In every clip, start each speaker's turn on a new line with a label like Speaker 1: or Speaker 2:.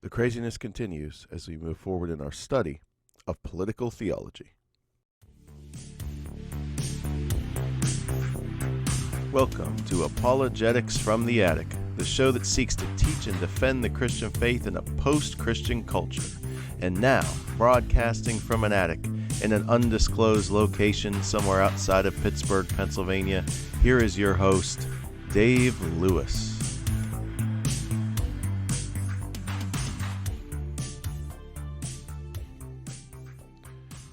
Speaker 1: The craziness continues as we move forward in our study of political theology. Welcome to Apologetics from the Attic, the show that seeks to teach and defend the Christian faith in a post-Christian culture. And now, broadcasting from an attic in an undisclosed location somewhere outside of Pittsburgh, Pennsylvania, here is your host, Dave Lewis.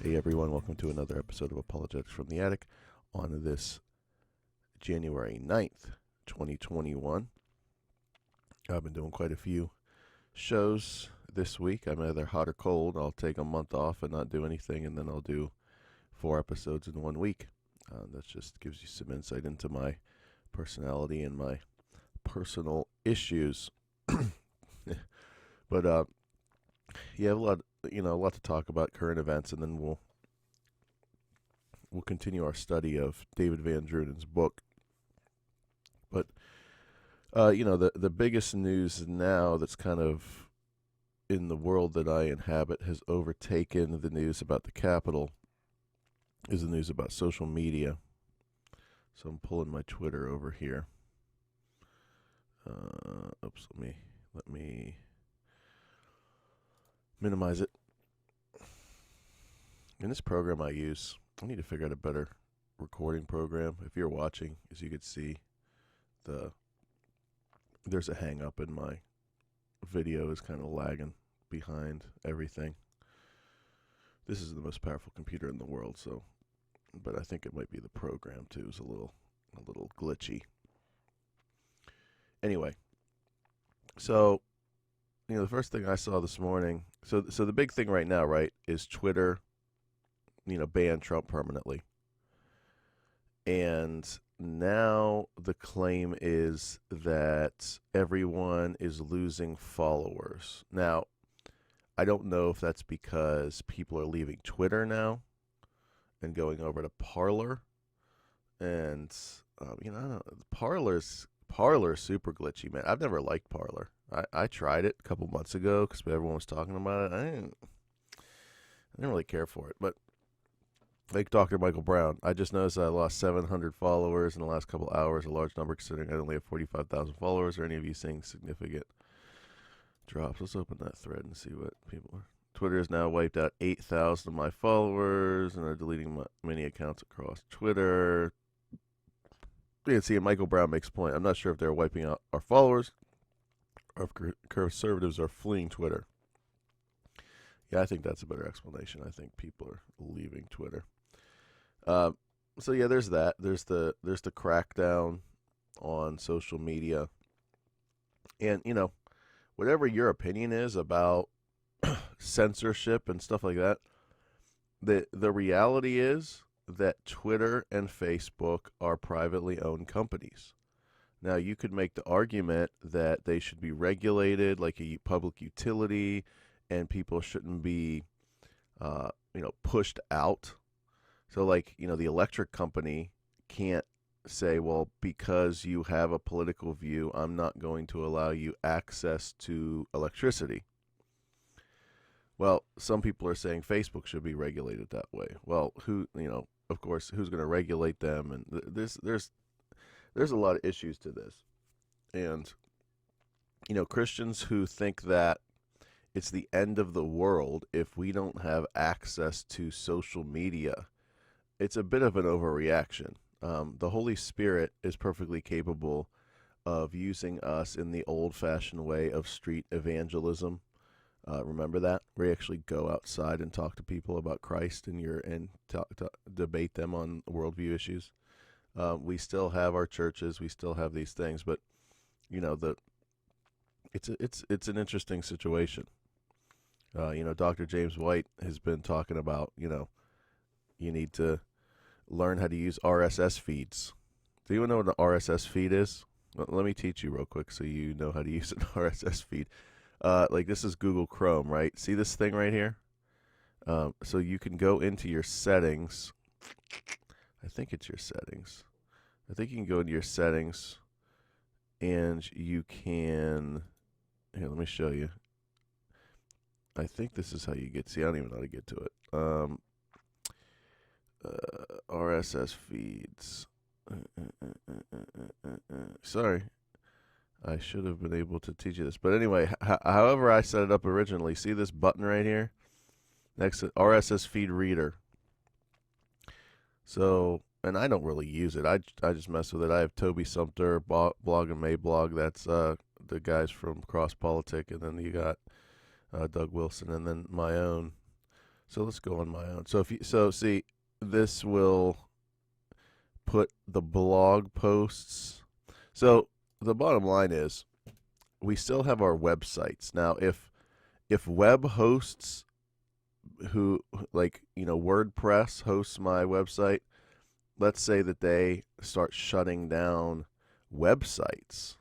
Speaker 1: Hey everyone, welcome to another episode of Apologetics from the Attic on this January 9th, 2021. I've been doing quite a few shows this week. I'm either hot or cold. I'll take a month off and not do anything, and then I'll do 4 episodes in 1 week. That just gives you some insight into my personality and my personal issues. But yeah, a lot to talk about, current events, and then we'll continue our study of David Van Druden's book. But the biggest news now that's kind of in the world that I inhabit has overtaken the news about the Capitol is the news about social media. So I'm pulling my Twitter over here. Let me minimize it. In this program I use, I need to figure out a better recording program. If you're watching, as you could see, there's a hang up in my video is kind of lagging behind everything. This is the most powerful computer in the world, but I think it might be the program too. It's a little glitchy. Anyway, so the first thing I saw this morning. So the big thing right now, right, is Twitter, banned Trump permanently. And now the claim is that everyone is losing followers. Now, I don't know if that's because people are leaving Twitter now and going over to Parler. And, I don't know. Parler's super glitchy, man. I've never liked Parler. I tried it a couple months ago because everyone was talking about it. I didn't really care for it. But like Dr. Michael Brown, I just noticed I lost 700 followers in the last couple hours, a large number considering I only have 45,000 followers. Are any of you seeing significant drops? Let's open that thread and see what people are. Twitter has now wiped out 8,000 of my followers and are deleting many accounts across Twitter. You can see Michael Brown makes a point. I'm not sure if they're wiping out our followers or if conservatives are fleeing Twitter. Yeah, I think that's a better explanation. I think people are leaving Twitter. So yeah, there's that. There's the crackdown on social media. And, whatever your opinion is about censorship and stuff like that, the reality is that Twitter and Facebook are privately owned companies. Now, you could make the argument that they should be regulated like a public utility, and people shouldn't be, pushed out. So, the electric company can't say, well, because you have a political view, I'm not going to allow you access to electricity. Well, some people are saying Facebook should be regulated that way. Well, of course, who's going to regulate them? And there's a lot of issues to this. And, Christians who think that it's the end of the world if we don't have access to social media, it's a bit of an overreaction. The Holy Spirit is perfectly capable of using us in the old-fashioned way of street evangelism. Remember that? Where you actually go outside and talk to people about Christ and debate them on worldview issues. We still have our churches, we still have these things, but it's an interesting situation. Dr. James White has been talking about, you need to learn how to use RSS feeds. Do you know what an RSS feed is? Let me teach you real quick so you know how to use an RSS feed. This is Google Chrome, right? See this thing right here? So you can go into your settings. I think it's your settings. I think you can go into your settings and you can, here, let me show you. I think this is how you get. See, I don't even know how to get to it. RSS feeds. Sorry, I should have been able to teach you this. But anyway, however I set it up originally, see this button right here? Next to RSS feed reader. So, and I don't really use it. I just mess with it. I have Toby Sumpter, Blog and Mayblog. That's the guys from Cross Politic. And then you got Doug Wilson, and then my own. So let's go on my own. So see, this will put the blog posts. So the bottom line is, we still have our websites now. If web hosts who, like, WordPress hosts my website, let's say that they start shutting down websites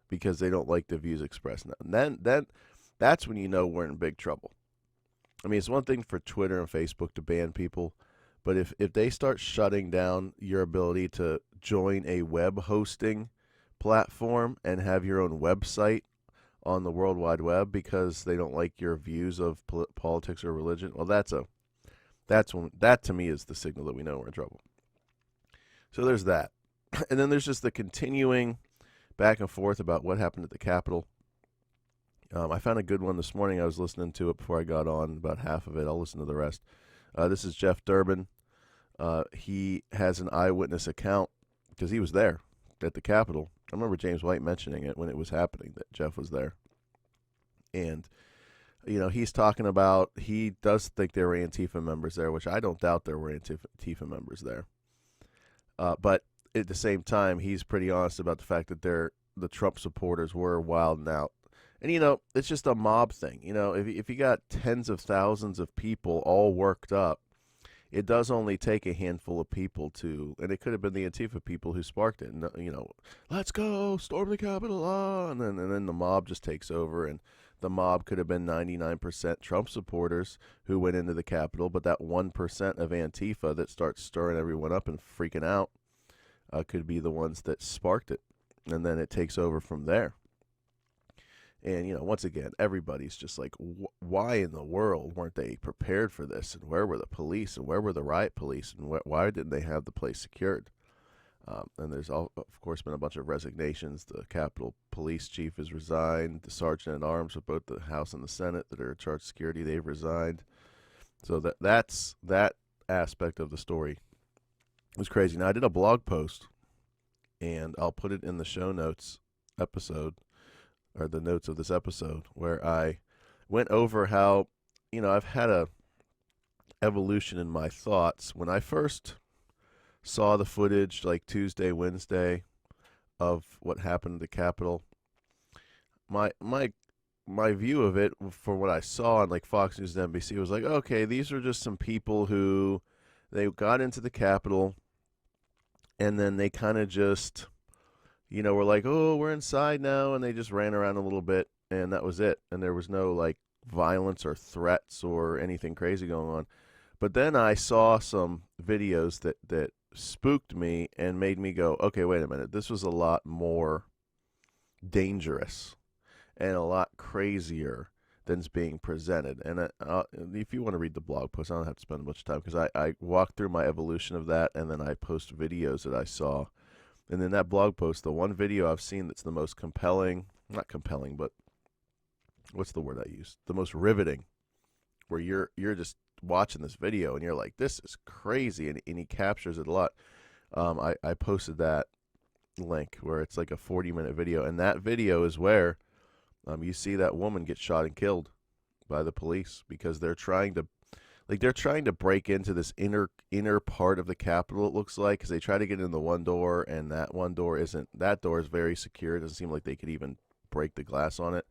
Speaker 1: because they don't like the views expressed, then that's when you know we're in big trouble. I mean, it's one thing for Twitter and Facebook to ban people, but if they start shutting down your ability to join a web hosting platform and have your own website on the World Wide Web because they don't like your views of politics or religion, well, that to me is the signal that we know we're in trouble. So there's that. And then there's just the continuing back and forth about what happened at the Capitol. I found a good one this morning. I was listening to it before I got on, about half of it. I'll listen to the rest. This is Jeff Durbin. He has an eyewitness account because he was there at the Capitol. I remember James White mentioning it when it was happening, that Jeff was there. And, he's talking about, he does think there were Antifa members there, which I don't doubt there were Antifa members there. But at the same time, he's pretty honest about the fact that the Trump supporters were wilding out. And, it's just a mob thing. If you got tens of thousands of people all worked up, it does only take a handful of people to, and it could have been the Antifa people who sparked it. And, let's go, storm the Capitol, and then the mob just takes over. And the mob could have been 99% Trump supporters who went into the Capitol, but that 1% of Antifa that starts stirring everyone up and freaking out could be the ones that sparked it. And then it takes over from there. And, once again, everybody's just like, why in the world weren't they prepared for this? And where were the police? And where were the riot police? And why didn't they have the place secured? And there's, of course, been a bunch of resignations. The Capitol Police Chief has resigned. The Sergeant-at-Arms of both the House and the Senate that are in charge of security, they've resigned. So that's that aspect of the story. It was crazy. Now, I did a blog post, and I'll put it in the show notes episode, or the notes of this episode, where I went over how, I've had a evolution in my thoughts. When I first saw the footage, like Tuesday, Wednesday, of what happened at the Capitol, my view of it, for what I saw on like Fox News and NBC, was like, okay, these are just some people who, they got into the Capitol, and then they kind of just, were like, oh, we're inside now, and they just ran around a little bit, and that was it. And there was no, like, violence or threats or anything crazy going on. But then I saw some videos that spooked me and made me go, okay, wait a minute, this was a lot more dangerous and a lot crazier than's being presented. And if you want to read the blog post, I don't have to spend much time, because I walked through my evolution of that, and then I post videos that I saw. And in that blog post, the one video I've seen that's the most compelling, not compelling, but what's the word I use? The most riveting, where you're just watching this video and you're like, this is crazy, and he captures it a lot. I posted that link where it's like a 40-minute video, and that video is where you see that woman get shot and killed by the police because they're trying to break into this inner part of the Capitol, it looks like, because they try to get in the one door, and that door is very secure. It doesn't seem like they could even break the glass on it.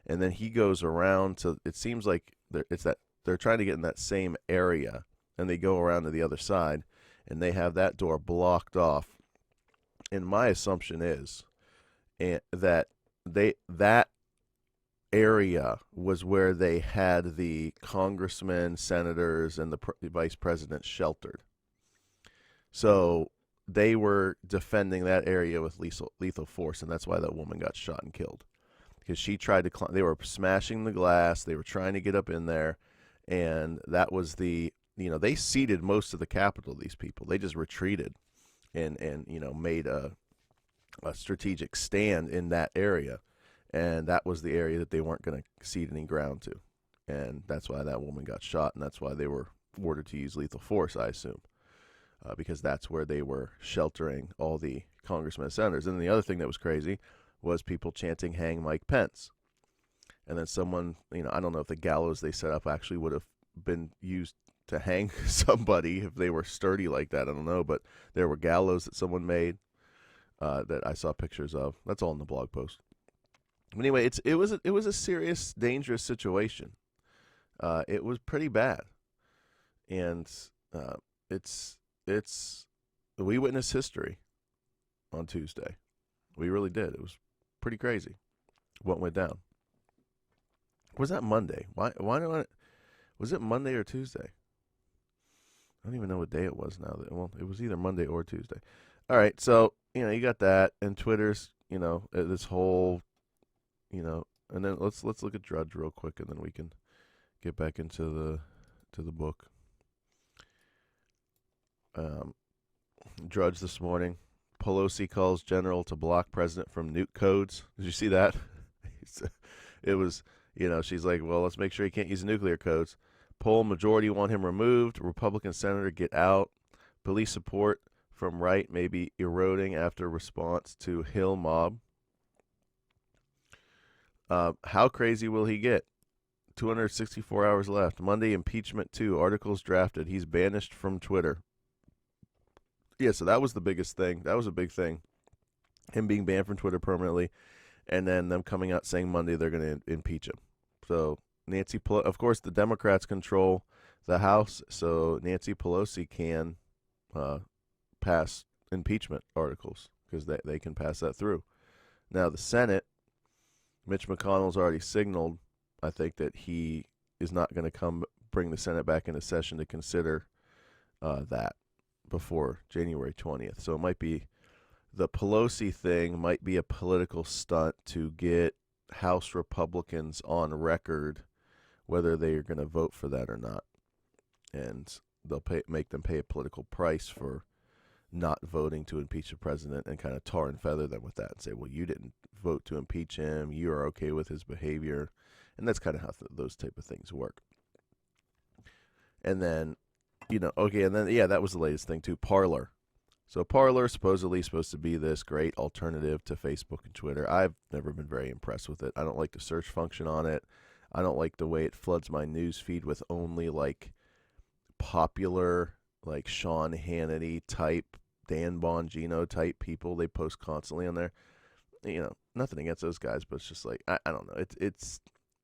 Speaker 1: And then he goes around to, it seems like they're trying to get in that same area, and they go around to the other side, and they have that door blocked off. And my assumption is that that area was where they had the congressmen, senators, and the vice president sheltered. So they were defending that area with lethal force, and that's why that woman got shot and killed. because she tried to climb. They were smashing the glass. They were trying to get up in there, and that was they ceded most of the Capitol. These people, they just retreated and made a strategic stand in that area, and that was the area that they weren't going to cede any ground to, and that's why that woman got shot, and that's why they were ordered to use lethal force, I assume, because that's where they were sheltering all the congressmen and senators. And then the other thing that was crazy was people chanting "Hang Mike Pence," and then someone, I don't know if the gallows they set up actually would have been used to hang somebody if they were sturdy like that. I don't know, but there were gallows that someone made that I saw pictures of. That's all in the blog post. Anyway, it was a serious, dangerous situation. It was pretty bad, and we witnessed history on Tuesday. We really did. It was pretty crazy what went down. Was that Monday? Why was it Monday or Tuesday? I don't even know what day it was now. Well, it was either Monday or Tuesday. All right, so you got that, and Twitter's this whole and then let's look at Drudge real quick, and then we can get back into the book. Drudge this morning. Pelosi calls general to block president from nuke codes. Did you see that? It was, she's like, well, let's make sure he can't use nuclear codes. Poll majority want him removed. Republican senator get out. Police support from right may be eroding after response to Hill mob. How crazy will he get? 264 hours left. Monday, impeachment 2. Articles drafted. He's banished from Twitter. Yeah, so that was the biggest thing. That was a big thing. Him being banned from Twitter permanently, and then them coming out saying Monday they're going to impeach him. So Nancy Pelosi, of course, the Democrats control the House, so Nancy Pelosi can pass impeachment articles because they can pass that through. Now the Senate, Mitch McConnell's already signaled, I think, that he is not going to bring the Senate back into session to consider that before January 20th. So it might be the Pelosi thing might be a political stunt to get House Republicans on record whether they are going to vote for that or not. And they'll make them pay a political price for not voting to impeach the president and kind of tar and feather them with that and say, well, you didn't vote to impeach him. You are okay with his behavior. And that's kind of how those type of things work. And then, that was the latest thing too, Parler. So Parler supposedly supposed to be this great alternative to Facebook and Twitter. I've never been very impressed with it. I don't like the search function on it. I don't like the way it floods my news feed with only popular, Sean Hannity type, Dan Bongino type people. They post constantly on there. Nothing against those guys, but it's just I don't know.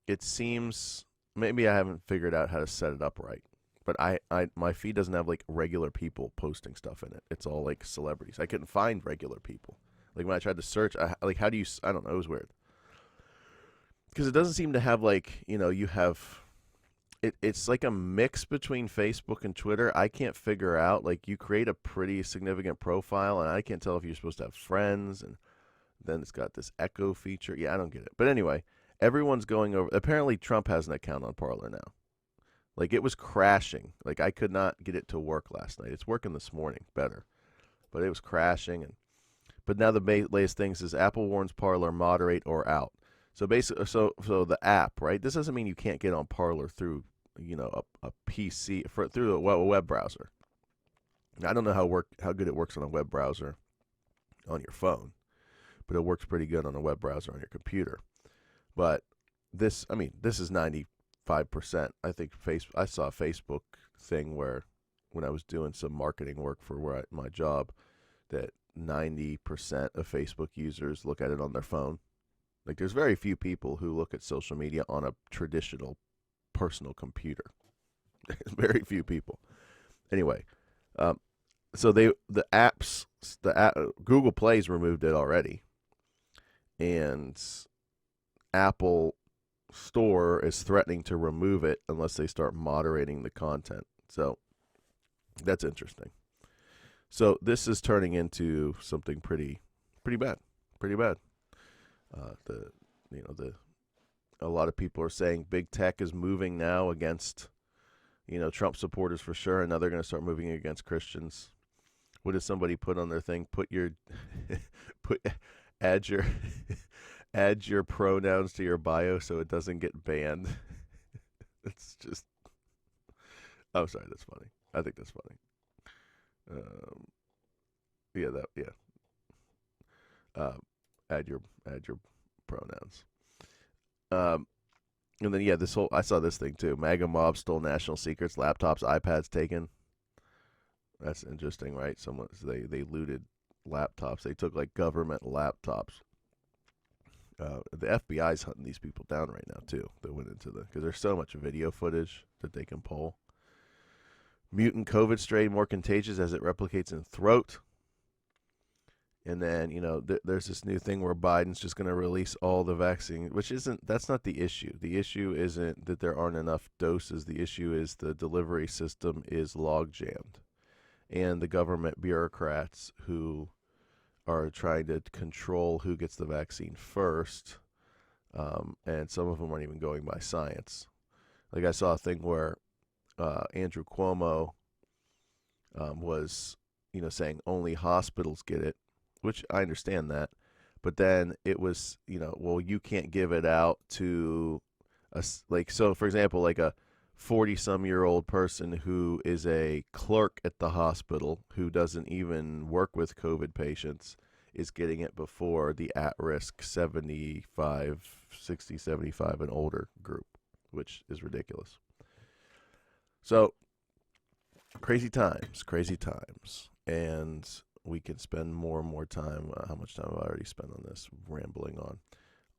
Speaker 1: It seems, maybe I haven't figured out how to set it up right. But my feed doesn't have regular people posting stuff in it. It's all celebrities. I couldn't find regular people. When I tried to search, how do you? I don't know. It was weird because it doesn't seem to have you have. It's like a mix between Facebook and Twitter. I can't figure out you create a pretty significant profile, and I can't tell if you're supposed to have friends, and then it's got this echo feature. Yeah, I don't get it. But anyway, everyone's going over. Apparently, Trump has an account on Parler now. It was crashing. I could not get it to work last night. It's working this morning better, but it was crashing. But now the latest things is Apple warns Parler moderate or out. So basically, so the app, right? This doesn't mean you can't get on Parler through a PC through a web browser. I don't know how good it works on a web browser on your phone, but it works pretty good on a web browser on your computer. But this is 95%. I think I saw a Facebook thing where when I was doing some marketing work for my job, that 90% of Facebook users look at it on their phone. There's very few people who look at social media on a traditional personal computer. Very few people. Anyway, so Google Play's removed it already, and Apple Store is threatening to remove it unless they start moderating the content. So that's interesting. So this is turning into something pretty bad. a lot of people are saying big tech is moving now against, Trump supporters for sure, and now they're going to start moving against Christians. What does somebody put on their thing? Put your, put, add your, add your pronouns to your bio so it doesn't get banned. It's just, oh, sorry, that's funny. I think that's funny. Yeah. Add your pronouns. And then this whole, I saw this thing too. MAGA mob stole national secrets, laptops, iPads taken. That's interesting, right? They looted laptops. They took like government laptops. The FBI's hunting these people down right now too. That went into because there's so much video footage that they can pull. Mutant COVID strain more contagious as it replicates in throat. And then, there's this new thing where Biden's just going to release all the vaccine, that's not the issue. The issue isn't that there aren't enough doses. The issue is the delivery system is log jammed. And the government bureaucrats who are trying to control who gets the vaccine first, and some of them aren't even going by science. Like I saw a thing where Andrew Cuomo was, saying only hospitals get it, which I understand that. But then it was, well, you can't give it out to so for example, like a 40-some-year-old person who is a clerk at the hospital who doesn't even work with COVID patients is getting it before the at-risk 60, 75 and older group, which is ridiculous. So, crazy times. And we can spend more and more time, how much time have I already spent on this, rambling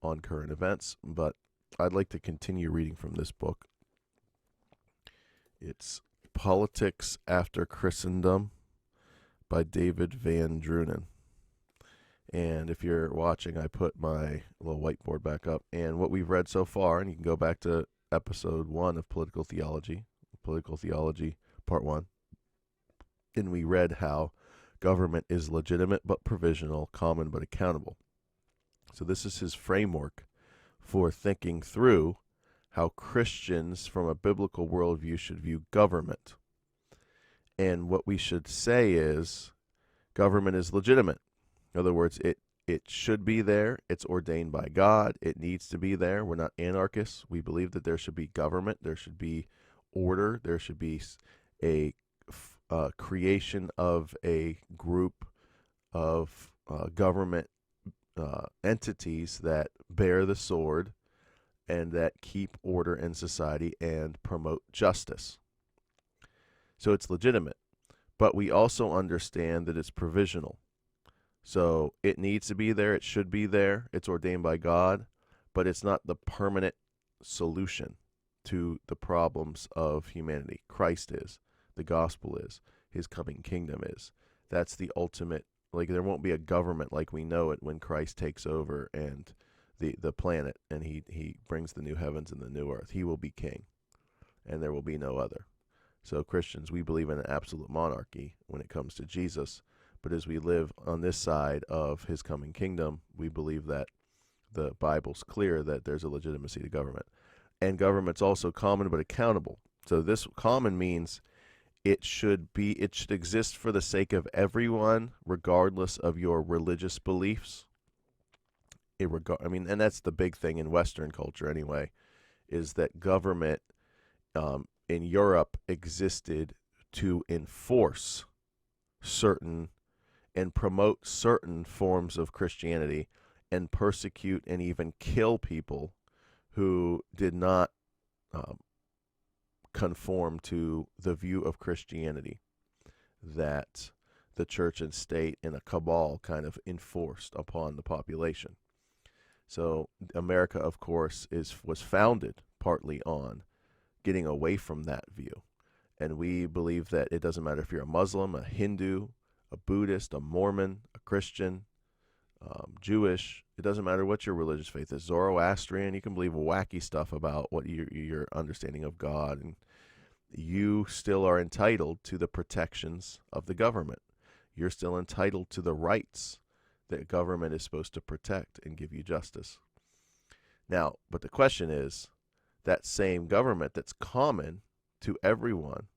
Speaker 1: on current events, but I'd like to continue reading from this book. It's Politics After Christendom by David Van Drunen. And if you're watching, I put my little whiteboard back up. And what we've read so far, and you can go back to episode 1 of Political Theology Part 1. And we read how government is legitimate but provisional, common but accountable. So this is his framework for thinking through how Christians from a biblical worldview should view government. And what we should say is government is legitimate. In other words, it should be there. It's ordained by God. It needs to be there. We're not anarchists. We believe that there should be government. There should be order. There should be a creation of a group of government entities that bear the sword and that keep order in society and promote justice. So it's legitimate, but we also understand that it's provisional. So it needs to be there, it should be there, it's ordained by God, but it's not the permanent solution to the problems of humanity. Christ is, the gospel is, his coming kingdom is. That's the ultimate, there won't be a government like we know it when Christ takes over and the planet, and he brings the new heavens and the new earth. He will be king, and there will be no other. So Christians, we believe in an absolute monarchy when it comes to Jesus, but as we live on this side of his coming kingdom, we believe that the Bible's clear that there's a legitimacy to government. And government's also common but accountable. So this common means it should exist for the sake of everyone, regardless of your religious beliefs. And that's the big thing in Western culture anyway, is that government in Europe existed to enforce certain and promote certain forms of Christianity and persecute and even kill people who did not conform to the view of Christianity that the church and state in a cabal kind of enforced upon the population. So America, of course, was founded partly on getting away from that view. And we believe that it doesn't matter if you're a Muslim, a Hindu, a Buddhist, a Mormon, a Christian, Jewish. It doesn't matter what your religious faith is. Zoroastrian, you can believe wacky stuff about what your understanding of God, and you still are entitled to the protections of the government. You're still entitled to the rights that government is supposed to protect and give you justice. Now, but the question is, that same government that's common to everyone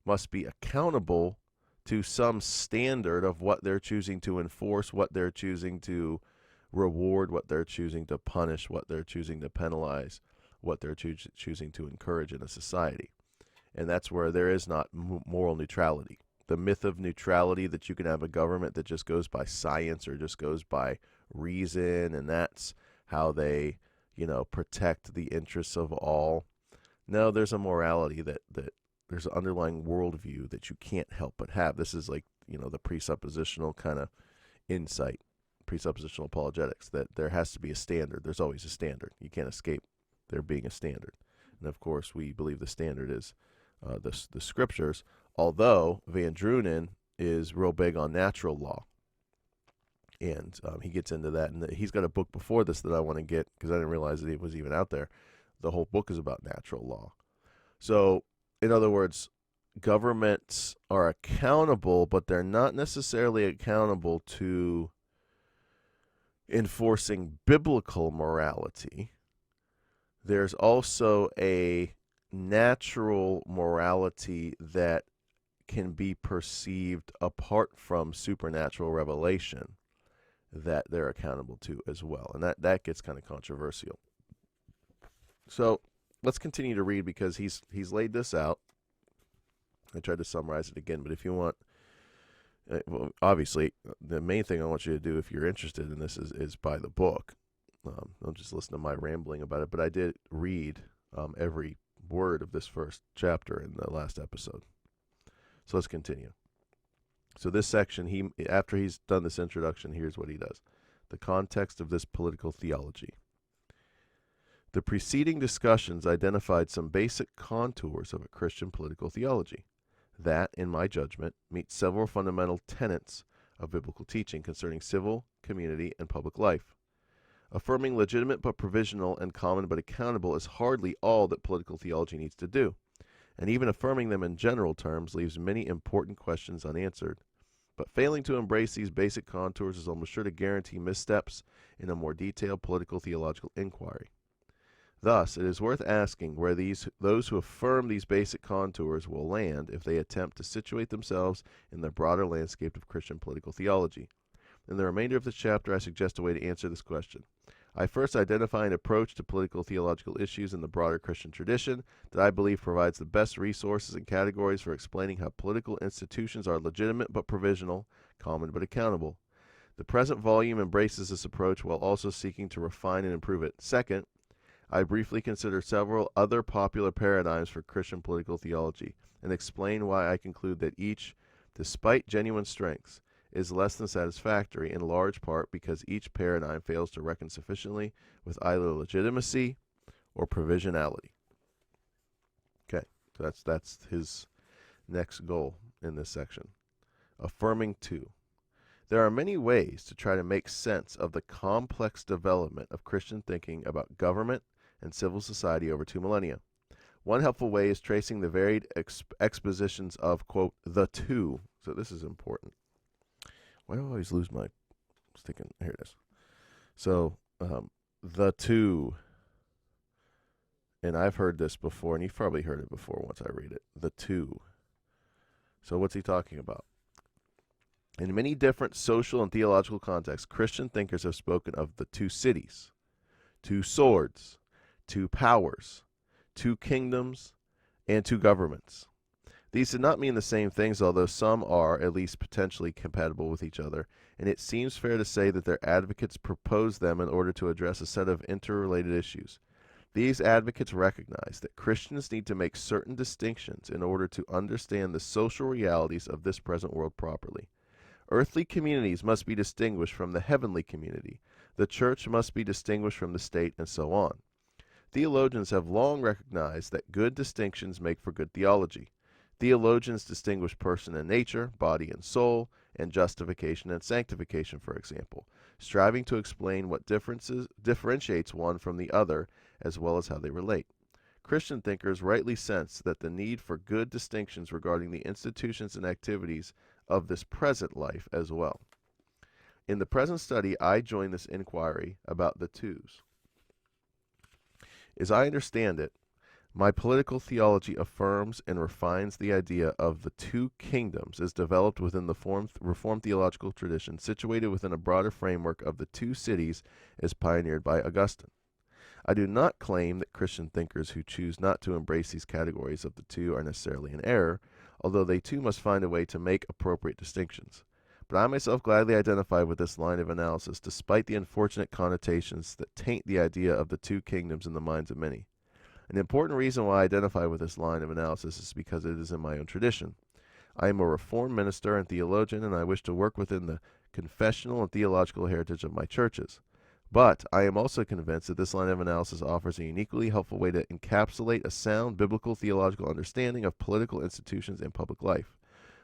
Speaker 1: must be accountable to some standard of what they're choosing to enforce, what they're choosing to reward, what they're choosing to punish, what they're choosing to penalize, what they're choosing to encourage in a society. And that's where there is not moral neutrality. The myth of neutrality, that you can have a government that just goes by science or just goes by reason, and that's how they, protect the interests of all. No, there's a morality that there's an underlying worldview that you can't help but have. This is like, the presuppositional kind of insight, presuppositional apologetics, that there has to be a standard. There's always a standard. You can't escape there being a standard. And of course, we believe the standard is the scriptures, although Van Drunen is real big on natural law. And he gets into that. And he's got a book before this that I want to get because I didn't realize that it was even out there. The whole book is about natural law. So, in other words, governments are accountable, but they're not necessarily accountable to enforcing biblical morality. There's also a natural morality that can be perceived apart from supernatural revelation that they're accountable to as well. And that gets kind of controversial. So let's continue to read because he's laid this out. I tried to summarize it again, but if you want, well, obviously, the main thing I want you to do if you're interested in this is buy the book. Don't just listen to my rambling about it, but I did read every word of this first chapter in the last episode. So let's continue. So this section, after he's done this introduction, here's what he does. The context of this political theology. The preceding discussions identified some basic contours of a Christian political theology that, in my judgment, meets several fundamental tenets of biblical teaching concerning civil, community, and public life. Affirming legitimate but provisional and common but accountable is hardly all that political theology needs to do, and even affirming them in general terms leaves many important questions unanswered. But failing to embrace these basic contours is almost sure to guarantee missteps in a more detailed political theological inquiry. Thus, it is worth asking where those who affirm these basic contours will land if they attempt to situate themselves in the broader landscape of Christian political theology. In the remainder of this chapter, I suggest a way to answer this question. I first identify an approach to political theological issues in the broader Christian tradition that I believe provides the best resources and categories for explaining how political institutions are legitimate but provisional, common but accountable. The present volume embraces this approach while also seeking to refine and improve it. Second, I briefly consider several other popular paradigms for Christian political theology and explain why I conclude that each, despite genuine strengths, is less than satisfactory, in large part because each paradigm fails to reckon sufficiently with either legitimacy or provisionality. Okay, so that's his next goal in this section. Affirming two. There are many ways to try to make sense of the complex development of Christian thinking about government and civil society over 2 millennia. One helpful way is tracing the varied expositions of, quote, the two. So this is important. Why do I always lose my sticking? Here it is. So, the two, and I've heard this before, and you've probably heard it before once I read it. The two. So what's he talking about? In many different social and theological contexts, Christian thinkers have spoken of the two cities, two swords, two powers, two kingdoms, and two governments. These do not mean the same things, although some are at least potentially compatible with each other, and it seems fair to say that their advocates propose them in order to address a set of interrelated issues. These advocates recognize that Christians need to make certain distinctions in order to understand the social realities of this present world properly. Earthly communities must be distinguished from the heavenly community. The church must be distinguished from the state, and so on. Theologians have long recognized that good distinctions make for good theology. Theologians distinguish person and nature, body and soul, and justification and sanctification, for example, striving to explain what differentiates one from the other, as well as how they relate. Christian thinkers rightly sense that the need for good distinctions regarding the institutions and activities of this present life as well. In the present study, I join this inquiry about the twos. As I understand it, my political theology affirms and refines the idea of the two kingdoms as developed within the Reformed theological tradition, situated within a broader framework of the two cities as pioneered by Augustine. I do not claim that Christian thinkers who choose not to embrace these categories of the two are necessarily in error, although they too must find a way to make appropriate distinctions. But I myself gladly identify with this line of analysis, despite the unfortunate connotations that taint the idea of the two kingdoms in the minds of many. An important reason why I identify with this line of analysis is because it is in my own tradition. I am a Reformed minister and theologian, and I wish to work within the confessional and theological heritage of my churches. But I am also convinced that this line of analysis offers a uniquely helpful way to encapsulate a sound biblical theological understanding of political institutions and public life.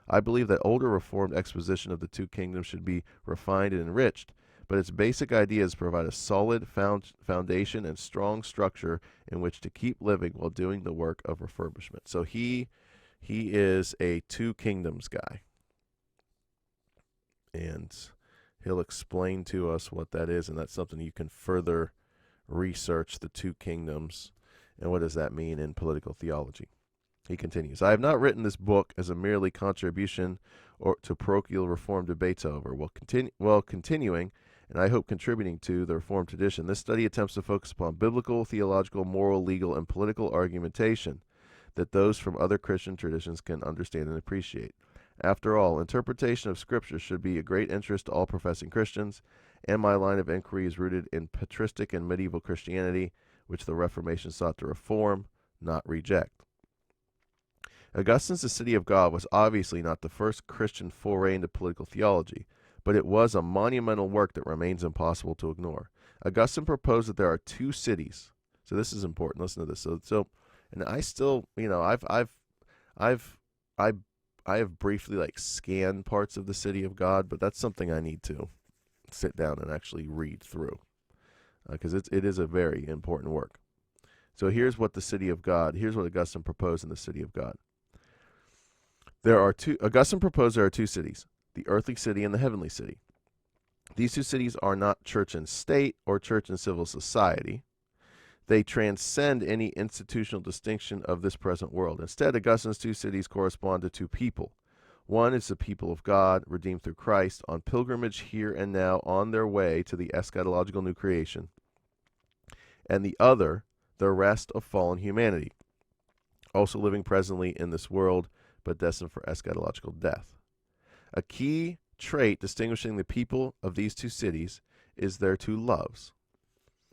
Speaker 1: I believe that older Reformed exposition of the two kingdoms should be refined and enriched, but its basic ideas provide a solid foundation and strong structure in which to keep living while doing the work of refurbishment. So he is a two kingdoms guy, and he'll explain to us what that is, and that's something you can further research, the two kingdoms, and what does that mean in political theology. He continues, I have not written this book as a merely contribution or to parochial Reformed debates, however. While continuing, and I hope contributing to, the Reformed tradition, this study attempts to focus upon biblical, theological, moral, legal, and political argumentation that those from other Christian traditions can understand and appreciate. After all, interpretation of Scripture should be a great interest to all professing Christians, and my line of inquiry is rooted in patristic and medieval Christianity, which the Reformation sought to reform, not reject. Augustine's The City of God was obviously not the first Christian foray into political theology, but it was a monumental work that remains impossible to ignore. Augustine proposed that there are two cities. So this is important. Listen to this. So and I still, I have briefly scanned parts of The City of God, but that's something I need to sit down and actually read through, because it is a very important work. So here's what here's what Augustine proposed in The City of God. Augustine proposed there are two cities, the earthly city and the heavenly city. These two cities are not church and state or church and civil society. They transcend any institutional distinction of this present world. Instead, Augustine's two cities correspond to two people. One is the people of God, redeemed through Christ, on pilgrimage here and now on their way to the eschatological new creation. And the other, the rest of fallen humanity, also living presently in this world, but destined for eschatological death. A key trait distinguishing the people of these two cities is their two loves.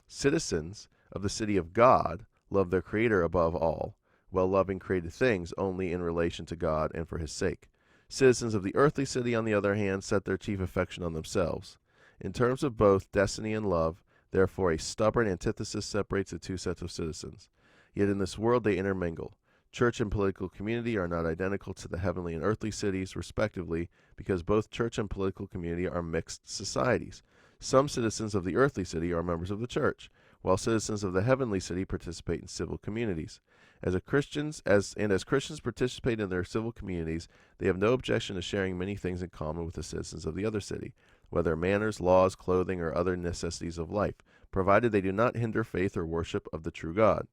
Speaker 1: Citizens of the city of God love their Creator above all, while loving created things only in relation to God and for His sake. Citizens of the earthly city, on the other hand, set their chief affection on themselves. In terms of both destiny and love, therefore, a stubborn antithesis separates the two sets of citizens. Yet in this world they intermingle. Church and political community are not identical to the heavenly and earthly cities, respectively, because both church and political community are mixed societies. Some citizens of the earthly city are members of the church, while citizens of the heavenly city participate in civil communities. As Christians participate in their civil communities, they have no objection to sharing many things in common with the citizens of the other city, whether manners, laws, clothing, or other necessities of life, provided they do not hinder faith or worship of the true God.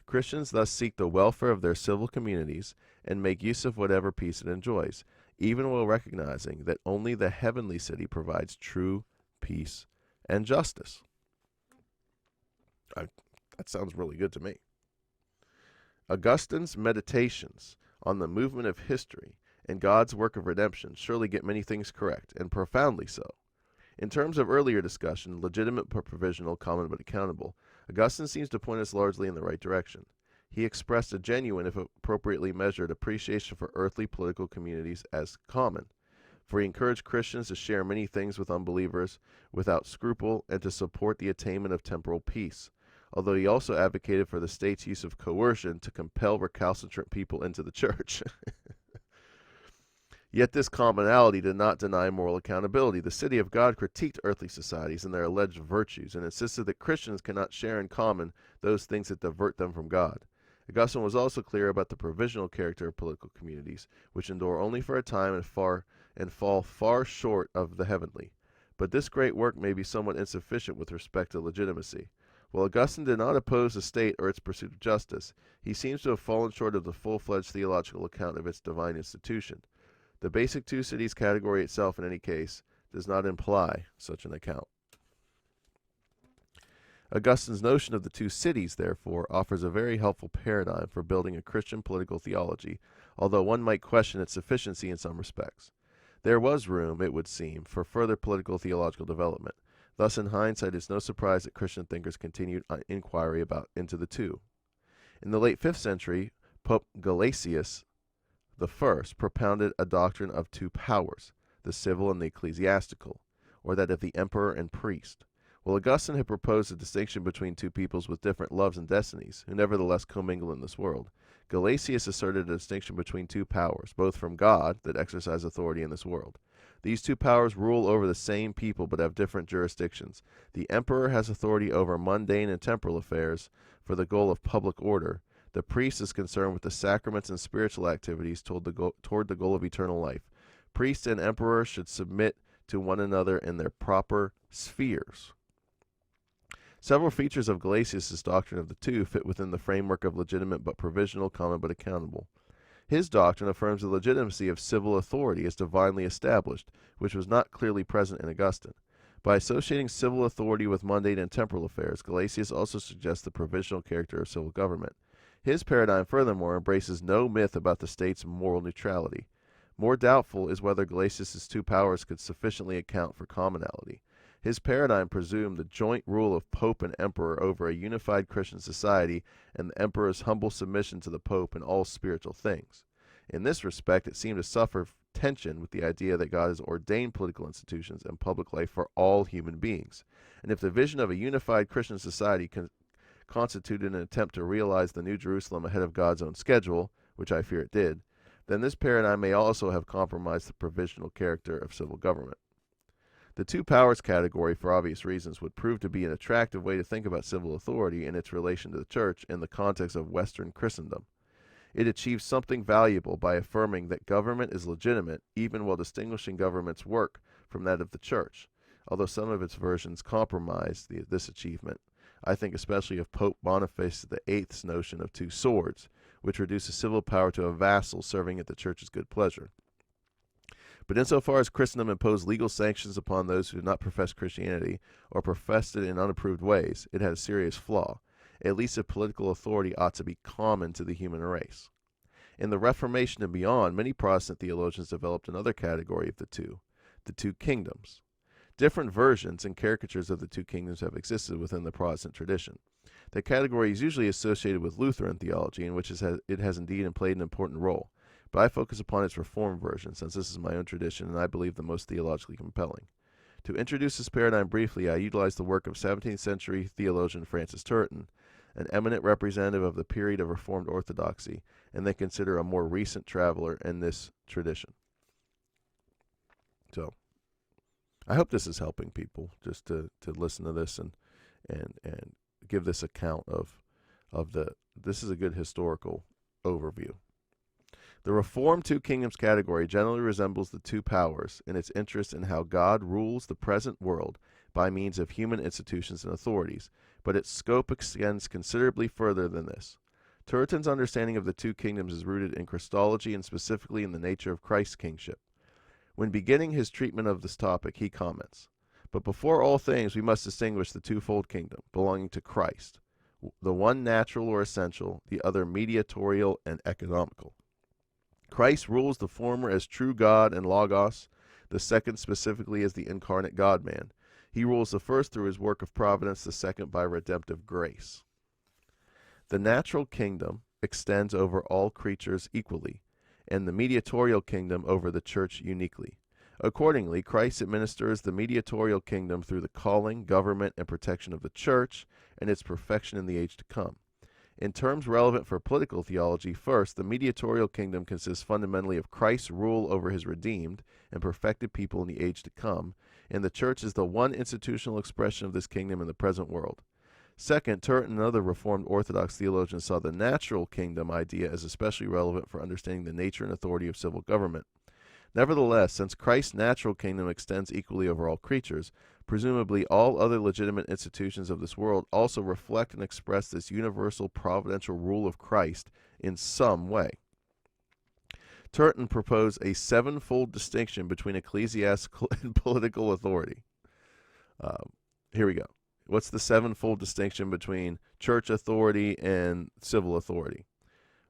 Speaker 1: Christians thus seek the welfare of their civil communities and make use of whatever peace it enjoys, even while recognizing that only the heavenly city provides true peace and justice. That sounds really good to me. Augustine's meditations on the movement of history and God's work of redemption surely get many things correct, and profoundly so. In terms of earlier discussion, legitimate but provisional, common but accountable, Augustine seems to point us largely in the right direction. He expressed a genuine, if appropriately measured, appreciation for earthly political communities as common, for he encouraged Christians to share many things with unbelievers without scruple and to support the attainment of temporal peace, although he also advocated for the state's use of coercion to compel recalcitrant people into the church. Yet this commonality did not deny moral accountability. The City of God critiqued earthly societies and their alleged virtues, and insisted that Christians cannot share in common those things that divert them from God. Augustine was also clear about the provisional character of political communities, which endure only for a time and fall far short of the heavenly. But this great work may be somewhat insufficient with respect to legitimacy. While Augustine did not oppose the state or its pursuit of justice, he seems to have fallen short of the full-fledged theological account of its divine institution. The basic two cities category itself, in any case, does not imply such an account. Augustine's notion of the two cities, therefore, offers a very helpful paradigm for building a Christian political theology, although one might question its sufficiency in some respects. There was room, it would seem, for further political theological development. Thus, in hindsight, it is no surprise that Christian thinkers continued inquiry into the two. In the late 5th century, Pope Gelasius I propounded a doctrine of two powers, the civil and the ecclesiastical, or that of the emperor and priest. While Augustine had proposed a distinction between two peoples with different loves and destinies, who nevertheless commingle in this world, Gelasius asserted a distinction between two powers, both from God, that exercise authority in this world. These two powers rule over the same people but have different jurisdictions. The emperor has authority over mundane and temporal affairs for the goal of public order. The priest is concerned with the sacraments and spiritual activities toward the goal of eternal life. Priest and emperor should submit to one another in their proper spheres. Several features of Gelasius' doctrine of the two fit within the framework of legitimate but provisional, common but accountable. His doctrine affirms the legitimacy of civil authority as divinely established, which was not clearly present in Augustine. By associating civil authority with mundane and temporal affairs, Gelasius also suggests the provisional character of civil government. His paradigm, furthermore, embraces no myth about the state's moral neutrality. More doubtful is whether Gelasius' two powers could sufficiently account for commonality. His paradigm presumed the joint rule of Pope and Emperor over a unified Christian society and the Emperor's humble submission to the Pope in all spiritual things. In this respect, it seemed to suffer tension with the idea that God has ordained political institutions and public life for all human beings. And if the vision of a unified Christian society constituted an attempt to realize the New Jerusalem ahead of God's own schedule, which I fear it did, then this paradigm may also have compromised the provisional character of civil government. The two powers category, for obvious reasons, would prove to be an attractive way to think about civil authority and its relation to the Church in the context of Western Christendom. It achieves something valuable by affirming that government is legitimate even while distinguishing government's work from that of the Church, although some of its versions compromise this achievement. I think especially of Pope Boniface VIII's notion of two swords, which reduces civil power to a vassal serving at the Church's good pleasure. But insofar as Christendom imposed legal sanctions upon those who did not profess Christianity or professed it in unapproved ways, it had a serious flaw. At least if political authority ought to be common to the human race. In the Reformation and beyond, many Protestant theologians developed another category of the two kingdoms. Different versions and caricatures of the two kingdoms have existed within the Protestant tradition. The category is usually associated with Lutheran theology, in which it has indeed played an important role. But I focus upon its Reformed version, since this is my own tradition and I believe the most theologically compelling. To introduce this paradigm briefly, I utilize the work of 17th century theologian Francis Turretin, an eminent representative of the period of Reformed Orthodoxy, and then consider a more recent traveler in this tradition. So, I hope this is helping people just to listen to this and give this account of this is a good historical overview. The Reformed two kingdoms category generally resembles the two powers in its interest in how God rules the present world by means of human institutions and authorities, but its scope extends considerably further than this. Turretin's understanding of the two kingdoms is rooted in Christology and specifically in the nature of Christ's kingship. When beginning his treatment of this topic, he comments, "But before all things we must distinguish the twofold kingdom belonging to Christ, the one natural or essential, the other mediatorial and economical. Christ rules the former as true God and Logos, the second specifically as the incarnate God-man. He rules the first through his work of providence, the second by redemptive grace. The natural kingdom extends over all creatures equally, and the mediatorial kingdom over the church uniquely. Accordingly, Christ administers the mediatorial kingdom through the calling, government, and protection of the church and its perfection in the age to come. In terms relevant for political theology, first, the mediatorial kingdom consists fundamentally of Christ's rule over his redeemed and perfected people in the age to come, and the church is the one institutional expression of this kingdom in the present world. Second, Turretin and other Reformed Orthodox theologians saw the natural kingdom idea as especially relevant for understanding the nature and authority of civil government. Nevertheless, since Christ's natural kingdom extends equally over all creatures, Presumably, all other legitimate institutions of this world also reflect and express this universal providential rule of Christ in some way. Turton proposed a sevenfold distinction between ecclesiastical and political authority. Here we go. What's the sevenfold distinction between church authority and civil authority?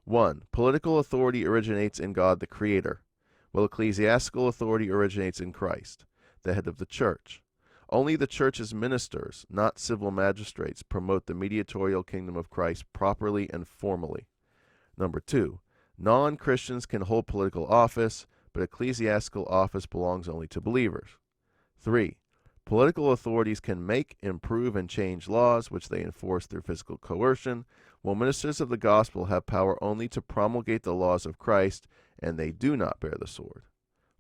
Speaker 1: 1. Political authority originates in God the Creator, while ecclesiastical authority originates in Christ, the head of the church. Only the church's ministers, not civil magistrates, promote the mediatorial kingdom of Christ properly and formally. Number 2. Non-Christians can hold political office, but ecclesiastical office belongs only to believers. 3. Political authorities can make, improve, and change laws, which they enforce through physical coercion, while ministers of the gospel have power only to promulgate the laws of Christ, and they do not bear the sword.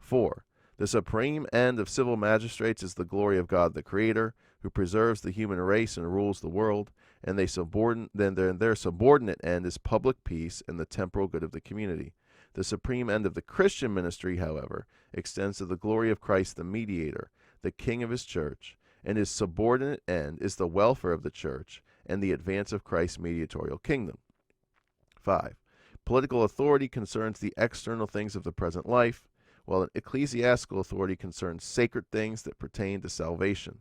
Speaker 1: 4. The supreme end of civil magistrates is the glory of God the Creator, who preserves the human race and rules the world, and their subordinate end is public peace and the temporal good of the community. The supreme end of the Christian ministry, however, extends to the glory of Christ the Mediator, the King of his church, and his subordinate end is the welfare of the church and the advance of Christ's mediatorial kingdom. 5. Political authority concerns the external things of the present life, while an ecclesiastical authority concerns sacred things that pertain to salvation.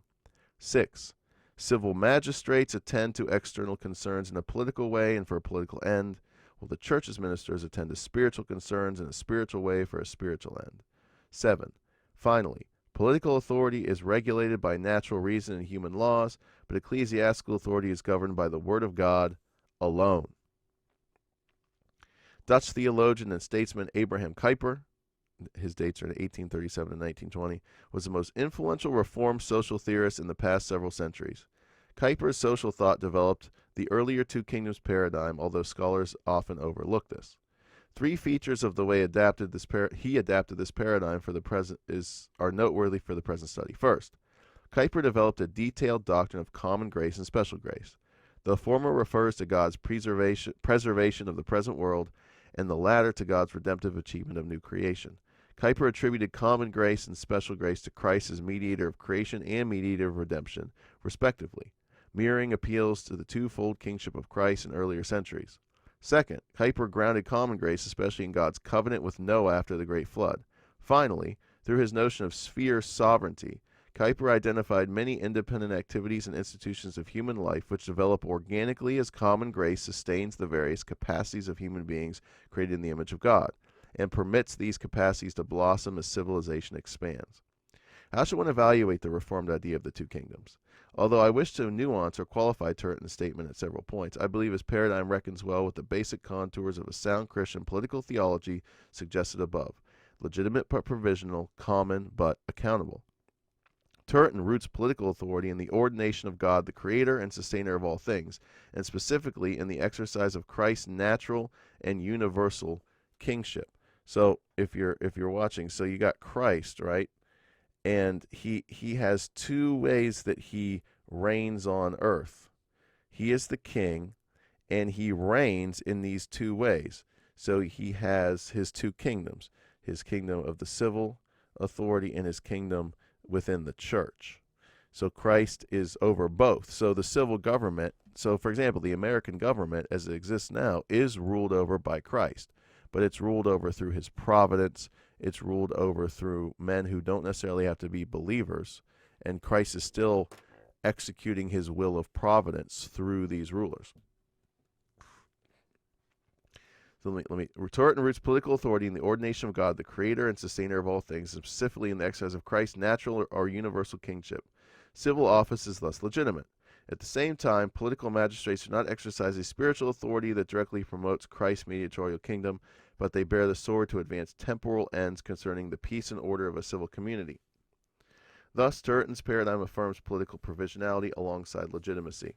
Speaker 1: 6. Civil magistrates attend to external concerns in a political way and for a political end, while the church's ministers attend to spiritual concerns in a spiritual way for a spiritual end. 7. Finally, political authority is regulated by natural reason and human laws, but ecclesiastical authority is governed by the Word of God alone. Dutch theologian and statesman Abraham Kuyper, his dates are in 1837 and 1920, was the most influential Reformed social theorist in the past several centuries. Kuyper's social thought developed the earlier two kingdoms paradigm, although scholars often overlook this. 3 features of the way he adapted this paradigm for the present are noteworthy for the present study. First, Kuyper developed a detailed doctrine of common grace and special grace. The former refers to God's preservation of the present world, and the latter to God's redemptive achievement of new creation. Kuyper attributed common grace and special grace to Christ as mediator of creation and mediator of redemption, respectively, mirroring appeals to the twofold kingship of Christ in earlier centuries. Second, Kuyper grounded common grace especially in God's covenant with Noah after the Great Flood. Finally, through his notion of sphere sovereignty, Kuyper identified many independent activities and institutions of human life which develop organically as common grace sustains the various capacities of human beings created in the image of God, and permits these capacities to blossom as civilization expands. How should one evaluate the Reformed idea of the two kingdoms? Although I wish to nuance or qualify Turton's statement at several points, I believe his paradigm reckons well with the basic contours of a sound Christian political theology suggested above: legitimate but provisional, common but accountable. Turton roots political authority in the ordination of God, the Creator and Sustainer of all things, and specifically in the exercise of Christ's natural and universal kingship. So if you're watching, so you got Christ, right? And he has 2 ways that he reigns on earth. He is the king, and he reigns in these 2 ways. So he has his 2 kingdoms, his kingdom of the civil authority and his kingdom within the church. So Christ is over both. So the civil government, so for example, the American government as it exists now is ruled over by Christ, but it's ruled over through his providence. It's ruled over through men who don't necessarily have to be believers, and Christ is still executing his will of providence through these rulers. So let me Turton roots political authority in the ordination of God, the Creator and Sustainer of all things, specifically in the exercise of Christ's natural or universal kingship. Civil office is thus legitimate. At the same time, political magistrates do not exercise a spiritual authority that directly promotes Christ's mediatorial kingdom, but they bear the sword to advance temporal ends concerning the peace and order of a civil community. Thus, Turton's paradigm affirms political provisionality alongside legitimacy.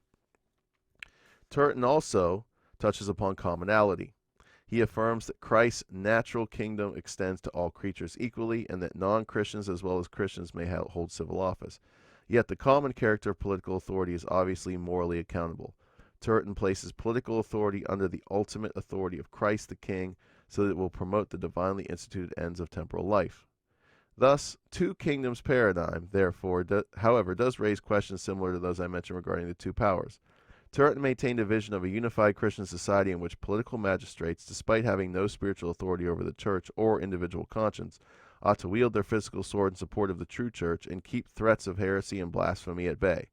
Speaker 1: Turton also touches upon commonality. He affirms that Christ's natural kingdom extends to all creatures equally, and that non-Christians as well as Christians may hold civil office. Yet the common character of political authority is obviously morally accountable. Turton places political authority under the ultimate authority of Christ the King, so that it will promote the divinely instituted ends of temporal life. Thus, two kingdoms paradigm, therefore, however, does raise questions similar to those I mentioned regarding the two powers. Turretin maintained a vision of a unified Christian society in which political magistrates, despite having no spiritual authority over the church or individual conscience, ought to wield their physical sword in support of the true church and keep threats of heresy and blasphemy at bay.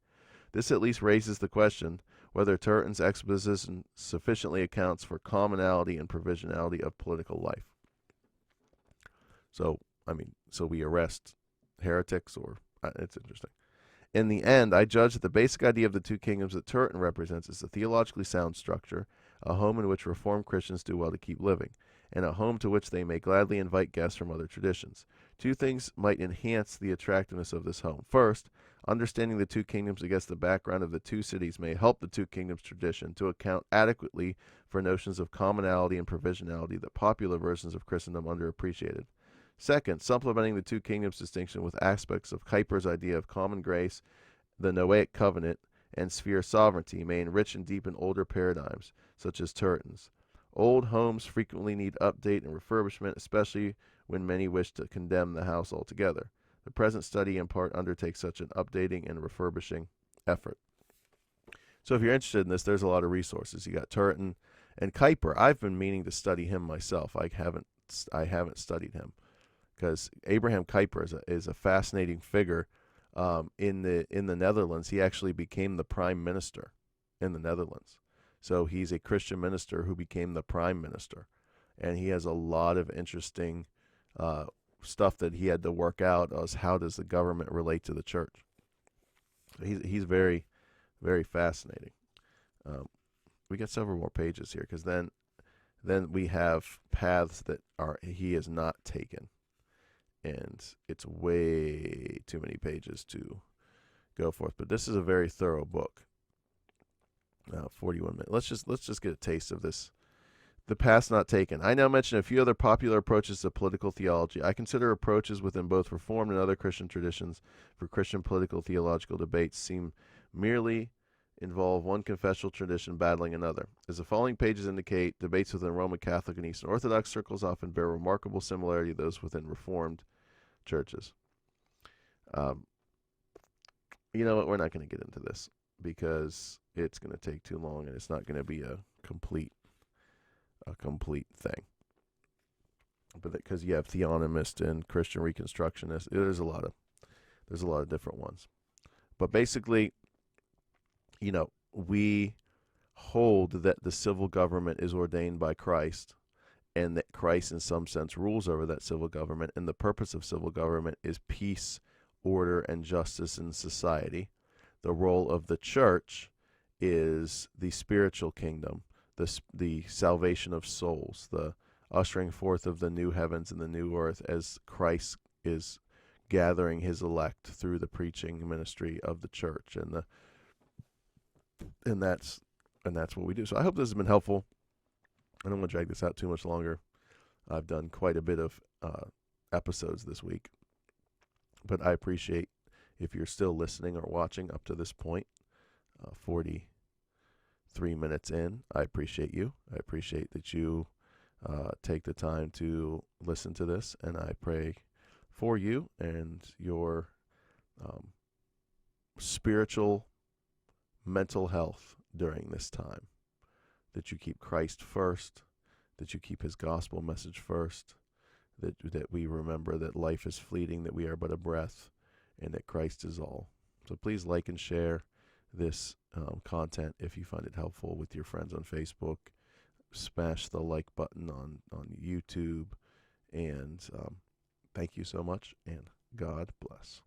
Speaker 1: This at least raises the question whether Turretin's exposition sufficiently accounts for commonality and provisionality of political life. So we arrest heretics, or it's interesting. In the end, I judge that the basic idea of the two kingdoms that Turretin represents is a theologically sound structure, a home in which Reformed Christians do well to keep living, and a home to which they may gladly invite guests from other traditions. Two things might enhance the attractiveness of this home. First, understanding the two kingdoms against the background of the two cities may help the two kingdoms tradition to account adequately for notions of commonality and provisionality that popular versions of Christendom underappreciated. Second, supplementing the two kingdoms distinction with aspects of Kuyper's idea of common grace, the Noahic covenant, and sphere sovereignty may enrich and deepen older paradigms, such as Turretin's. Old homes frequently need update and refurbishment, especially when many wish to condemn the house altogether. The present study in part undertakes such an updating and refurbishing effort. So if you're interested in this, there's a lot of resources. You got Turretin and Kuyper. I've been meaning to study him myself. I haven't studied him, because Abraham Kuyper is a fascinating figure in the Netherlands. He actually became the prime minister in the Netherlands. So he's a Christian minister who became the prime minister, and he has a lot of interesting stuff that he had to work out as how does the government relate to the church. So he's very, very fascinating. We got several more pages here, because then we have paths that he has not taken. And it's way too many pages to go forth. But this is a very thorough book. 41 minutes. Let's just get a taste of this. The paths not taken. I now mention a few other popular approaches to political theology. I consider approaches within both Reformed and other Christian traditions for Christian political theological debates seem merely involve one confessional tradition battling another. As the following pages indicate, debates within Roman Catholic and Eastern Orthodox circles often bear remarkable similarity to those within Reformed churches. You know what? We're not going to get into this because it's going to take too long, and it's not going to be a complete thing. But because you have theonomist and Christian reconstructionist, there's a lot of different ones. But basically, we hold that the civil government is ordained by Christ, and that Christ in some sense rules over that civil government, and the purpose of civil government is peace, order, and justice in society. The role of the church is the spiritual kingdom, the salvation of souls, the ushering forth of the new heavens and the new earth as Christ is gathering his elect through the preaching ministry of the church, and that's what we do. So I hope this has been helpful. I don't want to drag this out too much longer. I've done quite a bit of episodes this week, but I appreciate if you're still listening or watching up to this point. 43 minutes in, I appreciate you. I appreciate that you take the time to listen to this, and I pray for you and your spiritual, mental health during this time, that you keep Christ first, that you keep his gospel message first, that we remember that life is fleeting, that we are but a breath, and that Christ is all. So please like and share this content if you find it helpful with your friends on Facebook. Smash the like button on YouTube, and thank you so much, and God bless.